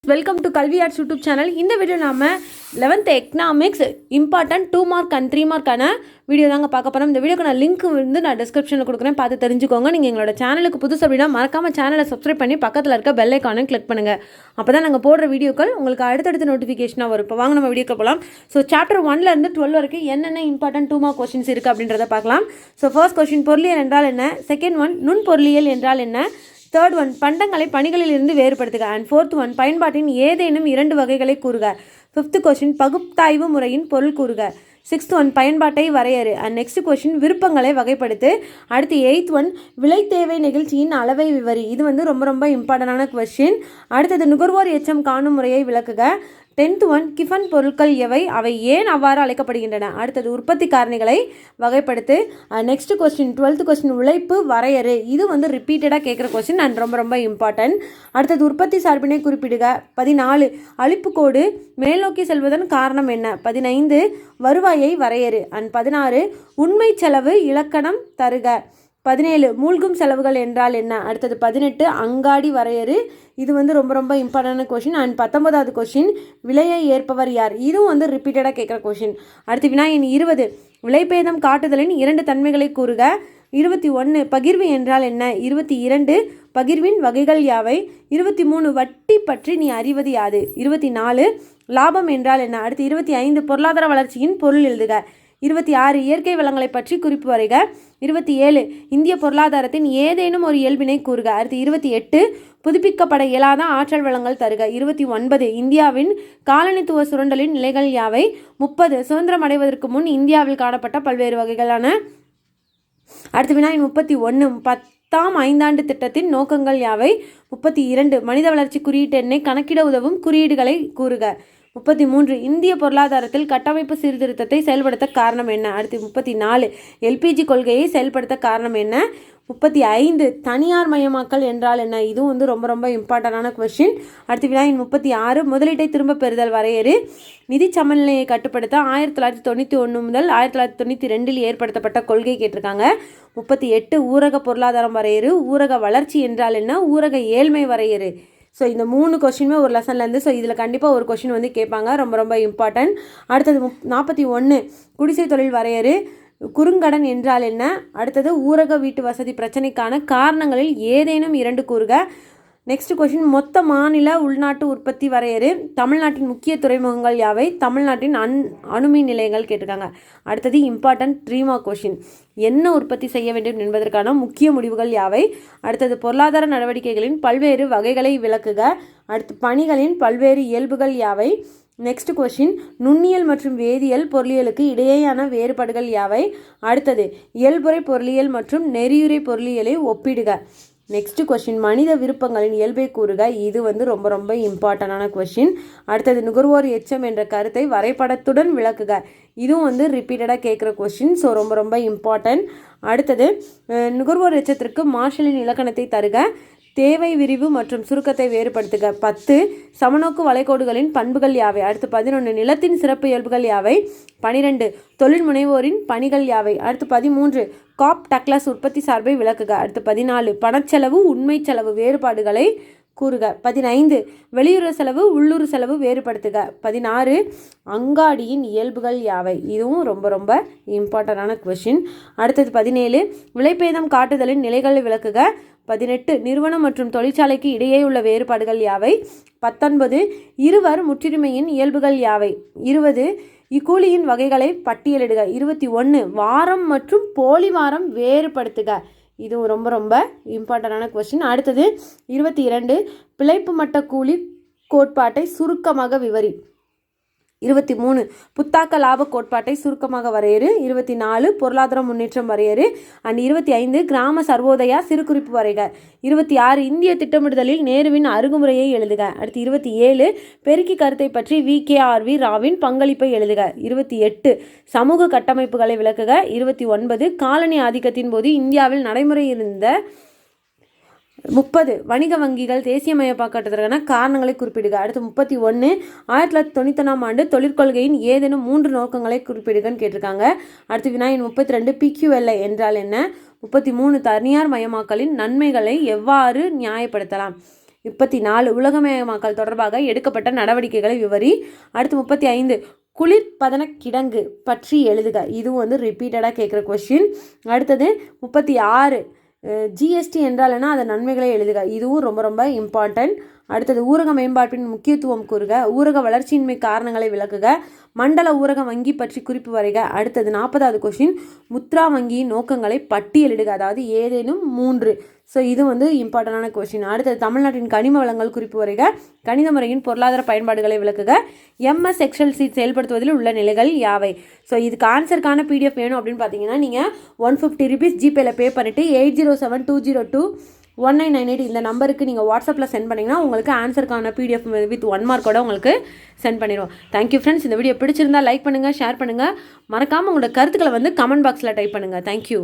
Welcome to Kalvi arts YouTube channel. இந்த video நாம 11th economics important 2 mark and 3 மார்க்கான video தாங்க பார்க்க போகிறோம். இந்த வீடியோக்கு நான் லிங்க் வந்து நான் டிஸ்கிரிப்ஷனில் கொடுக்குறேன், பார்த்து தெரிஞ்சுக்கோங்க. நீங்கள் எங்களோட சேனலுக்கு புதுசு அப்படின்னா மறக்காமல் சேனலை சப்ஸ்கிரைப் பண்ணி பக்கத்தில் இருக்க பெல் ஐக்கானையும் கிளிக் பண்ணுங்கள். அப்போ தான் நாங்கள் போடுற வீடியோக்கள் உங்களுக்கு அடுத்தடுத்த நோட்டிஃபிகேஷனாக வரும். இப்போ வாங்க நம்ம வீடியோக்கு போகலாம். ஸோ சாப்டர் 1லேருந்து 12 வரைக்கும் என்னென்ன இம்பார்ட்டன்ட் 2 மார்க் கொஸ்டின்ஸ் இருக்குது அப்படின்றத பார்க்கலாம். ஸோ ஃபர்ஸ்ட் கொஸ்டின் பொருளியல் என்றால் என்ன, செகண்ட் ஒன் நுண் பொருளியல் என்றால் என்ன, தேர்ட் ஒன் பண்டங்களை பணிகளில் இருந்து வேறுபடுத்துக, அண்ட் ஃபோர்த் ஒன் பயன்பாட்டின் ஏதேனும் 2 வகைகளை கூறுக. ஃபிஃப்த் கொஸ்டின் பகுத்தாய்வு முறையின் பொருள் கூறுக. சிக்ஸ்த் ஒன் பயன்பாட்டை வரையறு, அண்ட் நெக்ஸ்ட் கொஸ்டின் விருப்பங்களை வகைப்படுத்து. அடுத்து எய்த் ஒன் விலை தேவை நிகழ்ச்சியின் அளவை விவரி. இது வந்து ரொம்ப இம்பார்ட்டண்டான கொஸ்டின். அடுத்தது நுகர்வோர் எச்சம் காணும் முறையை விளக்குக. 10th ஒன் கிஃபன் பொருட்கள் எவை, அவை ஏன் அவ்வாறு அழைக்கப்படுகின்றன. அடுத்தது உற்பத்தி காரணிகளை வகைப்படுத்து. நெக்ஸ்ட் கொஸ்டின் 12th கொஸ்டின் உழைப்பு வரையறு. இது வந்து ரிப்பீட்டடாக கேட்குற கொஸ்டின் அண்ட் ரொம்ப இம்பார்ட்டன்ட். அடுத்தது உற்பத்தி சார்பினை குறிப்பிடுக. 14 அழிப்பு கோடு மேல்நோக்கி செல்வதன் காரணம் என்ன. 15 வருவாயை வரையறு. அண்ட் 16 உண்மை செலவு இலக்கணம் தருக. 17 மூழ்கும் செலவுகள் என்றால் என்ன. அடுத்தது 18 அங்காடி வரையறு. இது வந்து ரொம்ப இம்பார்ட்டன்டான கொஷின். அண்ட் 19வது கொஷின் விலையை ஏற்பவர் யார். இதுவும் வந்து ரிப்பீட்டடாக கேட்குற கொஷின். அடுத்து வினாயின் 20 விலைபேதம் காட்டுதலின் 2 தன்மைகளை கூறுக. 21 பகிர்வு என்றால் என்ன. 22 பகிர்வின் வகைகள் யாவை. 23 வட்டி பற்றி நீ அறிவது யாது. 24 லாபம் என்றால் என்ன. அடுத்து 25 பொருளாதார வளர்ச்சியின் பொருள் எழுதுக. 26 இயற்கை வளங்களை பற்றி குறிப்பு வரைக. 27 இந்திய பொருளாதாரத்தின் ஏதேனும் ஒரு இயல்பினை கூறுக. அடுத்து 28 புதுப்பிக்கப்பட இயலாத ஆற்றல் வளங்கள் தருக. 29 இந்தியாவின் காலனித்துவ சுரண்டலின் நிலைகள் யாவை. 30 சுதந்திரம் அடைவதற்கு முன் இந்தியாவில் காணப்பட்ட பல்வேறு வகைகளான. அடுத்து வினாயின் 31 10ஆம் ஐந்தாண்டு திட்டத்தின் நோக்கங்கள் யாவை. 32 மனித வளர்ச்சி குறியீட்டு எண்ணை கணக்கிட உதவும் குறியீடுகளை கூறுக. 33 இந்திய பொருளாதாரத்தில் கட்டமைப்பு சீர்திருத்தத்தை செயல்படுத்த காரணம் என்ன. அடுத்து 34 எல்பிஜி கொள்கையை செயல்படுத்த காரணம் என்ன. 35 தனியார் மயமாக்கல் என்றால் என்ன. இதுவும் வந்து ரொம்ப இம்பார்ட்டண்டான கொஸ்டின். அடுத்து வினாயின் 36 முதலீட்டை திரும்ப பெறுதல் வரையறு. நிதி சமநிலையை கட்டுப்படுத்த 1991 முதல் 1992 ஏற்படுத்தப்பட்ட கொள்கை கேட்டிருக்காங்க. 38 ஊரக பொருளாதாரம் வரையறு. ஊரக வளர்ச்சி என்றால் என்ன. ஊரக ஏழ்மை வரையறு. ஸோ இந்த 3 கொஸ்டினுமே ஒரு லெசன்லேருந்து. ஸோ இதில் கண்டிப்பாக ஒரு கொஸ்டின் வந்து கேட்பாங்க, ரொம்ப இம்பார்ட்டன்ட். அடுத்தது 41 குடிசை தொழில் வரையறு. குறுங்கடன் என்றால் என்ன. அடுத்தது ஊரக வீட்டு வசதி பிரச்சனைக்கான காரணங்களில் ஏதேனும் 2 கூறுக. நெக்ஸ்ட் கொஸ்டின் மொத்த மாநில உள்நாட்டு உற்பத்தி வரையறு. தமிழ்நாட்டின் முக்கிய துறைமுகங்கள் யாவை. தமிழ்நாட்டின் அணுமின் நிலையங்கள் கேட்டிருக்காங்க. அடுத்தது இம்பார்ட்டன்ட் 3 மார்க் கொஸ்டின் என்ன உற்பத்தி செய்ய வேண்டும் என்பதற்கான முக்கிய முடிவுகள் யாவை. அடுத்தது பொருளாதார நடவடிக்கைகளின் பல்வேறு வகைகளை விளக்குக. அடுத்து பணிகளின் பல்வேறு இயல்புகள் யாவை. நெக்ஸ்ட் கொஸ்டின் நுண்ணியல் மற்றும் வேதியியல் பொருளியலுக்கு இடையேயான வேறுபாடுகள் யாவை. அடுத்தது இயல்புறை பொருளியல் மற்றும் நெறியுறை பொருளியலை ஒப்பிடுக. நெக்ஸ்ட் கொஸ்டின் மனித விருப்பங்களின் இயல்பை கூறுக. இது வந்து ரொம்ப இம்பார்ட்டண்டான கொஸ்டின். அடுத்தது நுகர்வோர் எச்சம் என்ற கருத்தை வரைபடத்துடன் விளக்குக. இதுவும் வந்து ரிப்பீட்டடாக கேட்குற கொஸ்டின். ஸோ ரொம்ப இம்பார்ட்டன்ட். அடுத்தது நுகர்வோர் எச்சத்திற்கு மார்ஷலின் இலக்கணத்தை தருக. தேவை விரிவு மற்றும் சுருக்கத்தை வேறுபடுத்துக. 10 சமநோக்கு வளைகோடுகளின் பண்புகள் யாவை. அடுத்து 11 நிலத்தின் சிறப்பு இயல்புகள் யாவை. 12 தொழில் முனைவோரின் பணிகள் யாவை. அடுத்து 13 காப் டக்ளஸ் உற்பத்தி சார்பை விளக்குக. அடுத்து 14 பணச்செலவு உண்மை செலவு வேறுபாடுகளை கூறுக. 15 வெளியுறவு செலவு உள்ளூர் செலவு வேறுபடுத்துக. 16 அங்காடியின் இயல்புகள் யாவை. இதுவும் ரொம்ப இம்பார்ட்டண்டான கொஸ்டின். அடுத்தது 17 விலைபேதம் காட்டுதலின் நிலைகளை விளக்குக. 18 நிறுவனம் மற்றும் தொழிற்சாலைக்கு இடையே உள்ள வேறுபாடுகள் யாவை. 19 இருவர் முற்றுரிமையின் இயல்புகள் யாவை. 20 இக்கூலியின் வகைகளை பட்டியலிடுக. 21 வாரம் மற்றும் போலி வாரம் வேறுபடுத்துக. இது ரொம்ப இம்பார்ட்டண்டான கொஸ்டின். அடுத்தது 22 பிழைப்பு மட்ட கூலி கோட்பாட்டை சுருக்கமாக விவரி. 23 புத்தாக்க லாப கோட்பாட்டை சுருக்கமாக வரையறு. 24 பொருளாதார முன்னேற்றம் வரையறு. அண்ட் 25 கிராம சர்வோதயா சிறுகுறிப்பு வரைக. 26 இந்திய திட்டமிடுதலில் நேருவின் அணுகுமுறையை எழுதுக. அடுத்து 27 பெருக்கி கருத்தை பற்றி VKRV ராவின் பங்களிப்பை எழுதுக. 28 சமூக கட்டமைப்புகளை விளக்குக. 29 காலனி ஆதிக்கத்தின் போது இந்தியாவில் நடைமுறை இருந்த. 30 வணிக வங்கிகள் தேசியமயமாக்கப்பட்டதற்கான காரணங்களை குறிப்பிடுக. அடுத்து 31 1991ஆம் ஆண்டு தொழிற்கொள்கையின் ஏதேனும் 3 நோக்கங்களை குறிப்பிடுகன்னு கேட்டிருக்காங்க. அடுத்து வினாயின் 32 PQLI என்றால் என்ன. 33 தனியார் மயமாக்கலின் நன்மைகளை எவ்வாறு நியாயப்படுத்தலாம். 34 உலகமயமாக்கல் தொடர்பாக எடுக்கப்பட்ட நடவடிக்கைகளை விவரி. அடுத்து 35 குளிர்பதன கிடங்கு பற்றி எழுதுக. இதுவும் வந்து ரிப்பீட்டடாக கேட்குற கொஸ்டின். அடுத்தது 36 ஜிஎஸ்டி என்றால் என்ன, அதன் நன்மைகளை எழுதுக. இதுவும் ரொம்ப ரொம்ப இம்பார்ட்டன்ட். அடுத்தது ஊரக மேம்பாட்டின் முக்கியத்துவம் கூறுக. ஊரக வளர்ச்சியின்மை காரணங்களை விளக்குக. மண்டல ஊரக வங்கி பற்றி குறிப்பு வரைக. அடுத்தது 40வது கொஸ்டின் முத்ரா வங்கியின் நோக்கங்களை பட்டியலிடுக. அதாவது ஏதேனும் 3. ஸோ இது வந்து இம்பார்ட்டண்டான கொஸ்டின். அடுத்தது தமிழ்நாட்டின் கனிம வளங்கள் குறிப்பு வரைக. கணித முறையின் பொருளாதார பயன்பாடுகளை விளக்குக. எம்எஸ் எக்ஸல் சீட் செயல்படுத்துவதில் உள்ள நிலைகள் யாவை. ஸோ இதுக்கு ஆன்சருக்கான பிடிஎஃப் வேணும் அப்படின்னு பார்த்தீங்கன்னா நீங்கள் 150 rupees ஜிபேல பே பண்ணிவிட்டு 8072021998 இந்த நம்பருக்கு நீங்கள் வாட்ஸ்அப்பில் சென்ட் பண்ணிங்கன்னா உங்களுக்கு ஆன்சருக்கான பிடிஎஃப் வித் 1 மார்க்கோட உங்களுக்கு சென்ட் பண்ணிடுவோம். Thank you friends. இந்த வீடியோ பிடிச்சிருந்தா லைக் பண்ணுங்கள், ஷேர் பண்ணுங்கள். மறக்காமல் உங்களோட கருத்துக்களை வந்து கமெண்ட் பாக்ஸில் டைப் பண்ணுங்கள். தேங்க்யூ.